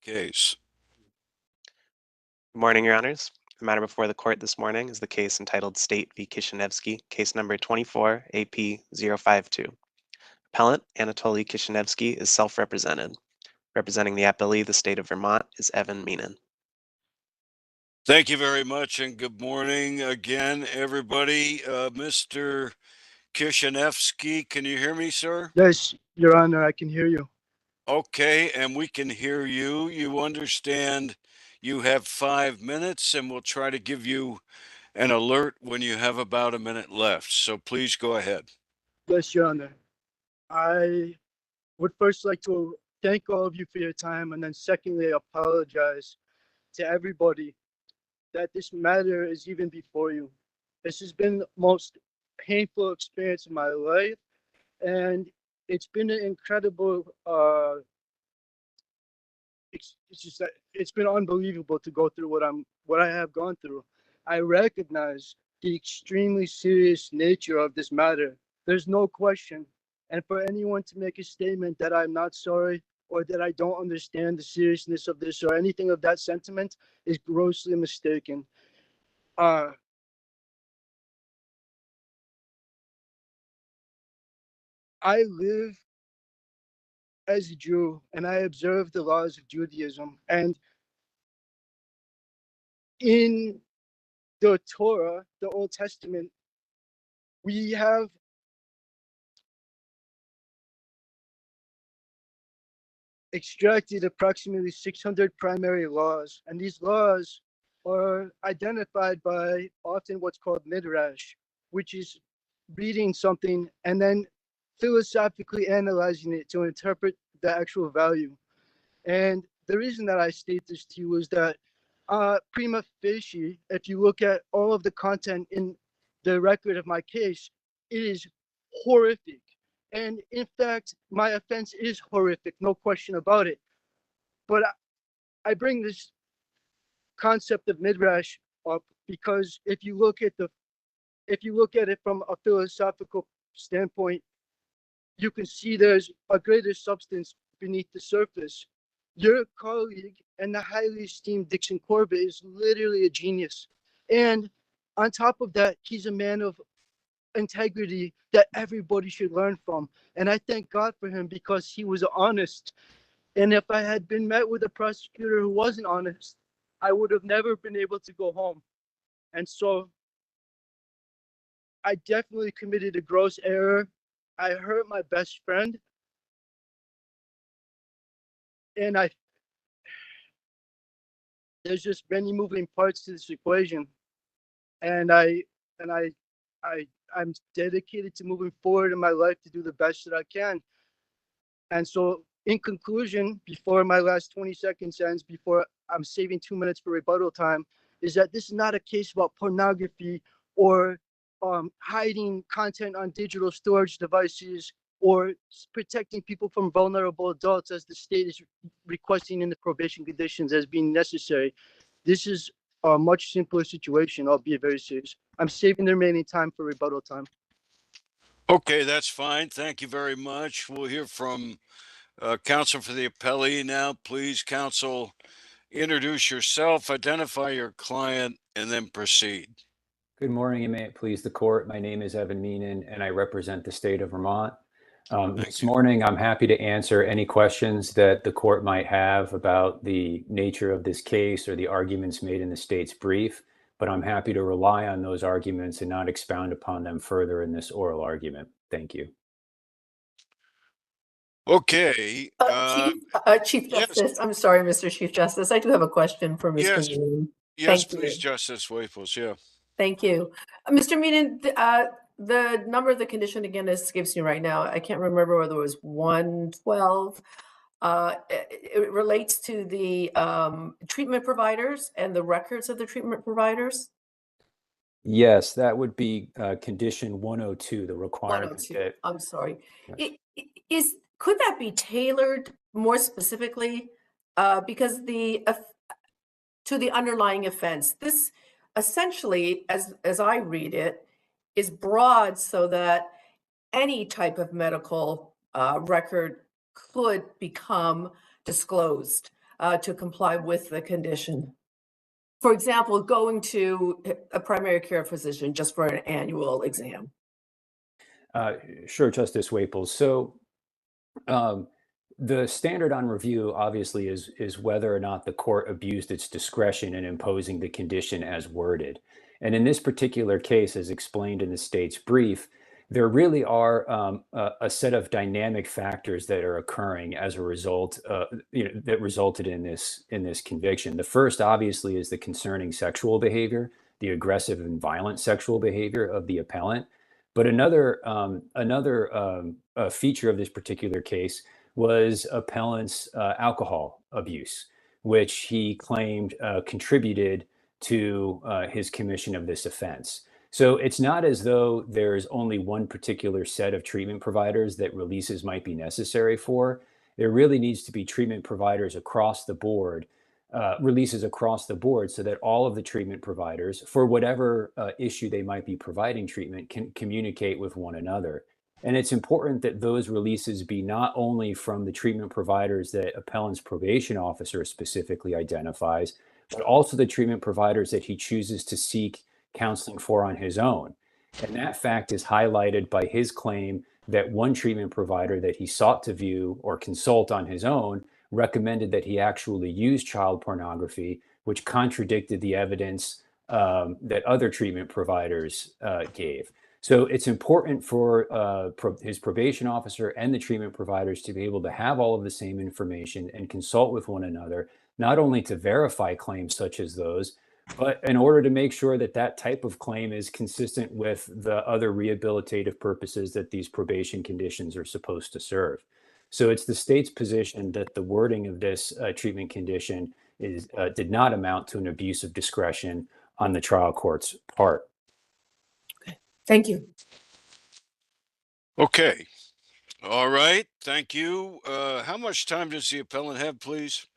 case. Good morning, Your Honors. The matter before the court this morning is the case entitled State v. Kishinevski, case number 24 AP 052. Appellant Anatoly Kishinevski is self-represented. Representing the appellee, the state of Vermont, is Evan Meenan. Thank you very much, and good morning again, everybody. Mr. Kishinevski, can you hear me, sir? Yes, Your Honor, I can hear you. Okay, and we can hear you. You understand you have 5 minutes, and we'll try to give you an alert when you have about a minute left. So please go ahead. Yes, Your Honor. I would first like to thank all of you for your time, and then secondly, apologize to everybody that this matter is even before you. This has been the most painful experience of my life, and it's been an incredible, it's just that it's been unbelievable to go through what I have gone through. I recognize the extremely serious nature of this matter. There's no question. And for anyone to make a statement that I'm not sorry or that I don't understand the seriousness of this or anything of that sentiment is grossly mistaken. I live as a Jew and I observe the laws of Judaism. And in the Torah, the Old Testament, we have extracted approximately 600 primary laws, and these laws are identified by often what's called midrash, which is reading something and then philosophically analyzing it to interpret the actual value. And the reason that I state this to you is that prima facie, if you look at all of the content in the record of my case, it is horrific. And in fact, my offense is horrific, no question about it. But I bring this concept of midrash up because if you look at it from a philosophical standpoint, you can see there's a greater substance beneath the surface. Your colleague and the highly esteemed Dixon Corbett is literally a genius. And on top of that, he's a man of integrity that everybody should learn from. And I thank God for him because he was honest. And if I had been met with a prosecutor who wasn't honest, I would have never been able to go home. And so I definitely committed a gross error. I hurt my best friend. And there's just many moving parts to this equation. And I'm dedicated to moving forward in my life to do the best that I can. And so in conclusion, before my last 20 seconds ends, before I'm saving 2 minutes for rebuttal time, is that this is not a case about pornography or hiding content on digital storage devices or protecting people from vulnerable adults as the state is requesting in the probation conditions as being necessary. This is a much simpler situation, albeit very serious. I'm saving the remaining time for rebuttal time. Okay, that's fine. Thank you very much. We'll hear from counsel for the appellee now. Please, counsel, introduce yourself, identify your client, and then proceed. Good morning, and may it please the court. My name is Evan Meenan, and I represent the state of Vermont. This morning, I'm happy to answer any questions that the court might have about the nature of this case or the arguments made in the state's brief, but I'm happy to rely on those arguments and not expound upon them further in this oral argument. Thank you. Okay. Chief Justice, I'm sorry, Mr. Chief Justice. I do have a question for Mr. Meenan. Yes, please, Justice Waples. Yeah. Thank you. Mr. Meenan, the number of the condition again escapes me right now. I can't remember whether it was 112. It relates to the treatment providers and the records of the treatment providers. Yes, that would be condition 102, the requirement. 102. I'm sorry. Yes. Could that be tailored more specifically because to the underlying offense? This essentially, as I read it, is broad so that any type of medical record could become disclosed. to comply with the condition. For example, going to a primary care physician just for an annual exam. Sure, Justice Waples. So the standard on review obviously is whether or not the court abused its discretion in imposing the condition as worded. And in this particular case, as explained in the state's brief, there really are a set of dynamic factors that are occurring as a result, that resulted in this conviction. The first, obviously, is the concerning sexual behavior, the aggressive and violent sexual behavior of the appellant. But another feature of this particular case was appellant's alcohol abuse, which he claimed contributed to his commission of this offense. So it's not as though there's only one particular set of treatment providers that releases might be necessary for. There really needs to be treatment providers across the board, releases across the board, so that all of the treatment providers, for whatever issue they might be providing treatment, can communicate with one another. And it's important that those releases be not only from the treatment providers that appellant's probation officer specifically identifies, but also the treatment providers that he chooses to seek counseling for on his own. And that fact is highlighted by his claim that one treatment provider that he sought to view or consult on his own recommended that he actually use child pornography, which contradicted the evidence that other treatment providers gave. So it's important for his probation officer and the treatment providers to be able to have all of the same information and consult with one another, not only to verify claims such as those, but in order to make sure that that type of claim is consistent with the other rehabilitative purposes that these probation conditions are supposed to serve. So it's the state's position that the wording of this treatment condition did not amount to an abuse of discretion on the trial court's part. Okay, thank you. Okay. All right. Thank you. How much time does the appellant have, please?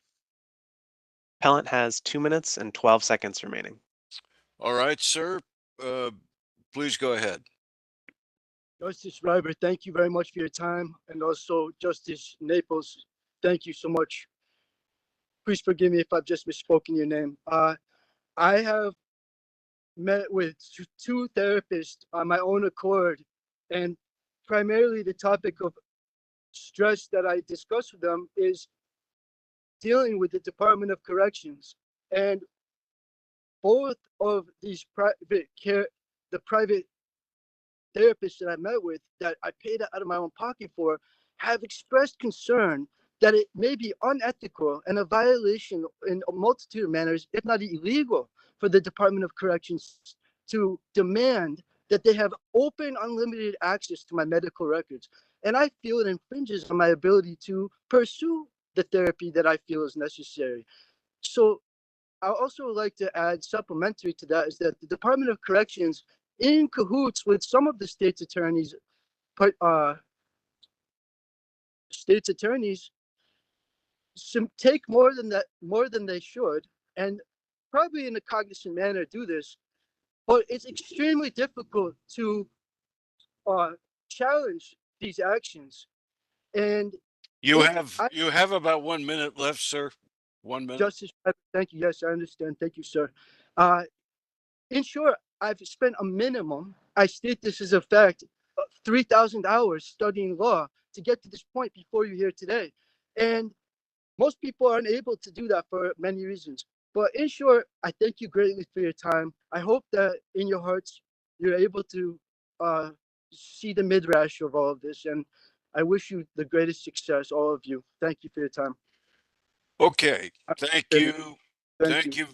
Appellant has 2 minutes and 12 seconds remaining. All right, sir. Please go ahead. Justice Reiber, thank you very much for your time. And also Justice Naples, thank you so much. Please forgive me if I've just misspoken your name. I have met with two therapists on my own accord, and primarily the topic of stress that I discuss with them is dealing with the Department of Corrections. And both of these private therapists that I met with, that I paid out of my own pocket for, have expressed concern that it may be unethical and a violation in a multitude of manners, if not illegal, for the Department of Corrections to demand that they have open, unlimited access to my medical records. And I feel it infringes on my ability to pursue the therapy that I feel is necessary. So I also would like to add, supplementary to that, is that the Department of Corrections, in cahoots with some of the state's attorneys, take more than they should, and probably in a cognizant manner do this. But it's extremely difficult to challenge these actions. And You have about 1 minute left, sir. 1 minute. Justice, thank you. Yes, I understand. Thank you, sir. In short, I've spent a minimum, I state this as a fact, 3,000 hours studying law to get to this point before you here today. And most people aren't able to do that for many reasons. But in short, I thank you greatly for your time. I hope that in your hearts, you're able to see the midrash of all of this. And I wish you the greatest success, all of you. Thank you for your time. Okay. Thank you. Thank you.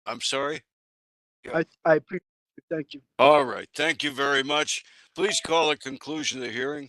I'm sorry. I appreciate it. Thank you. All right. Thank you very much. Please call a conclusion of the hearing.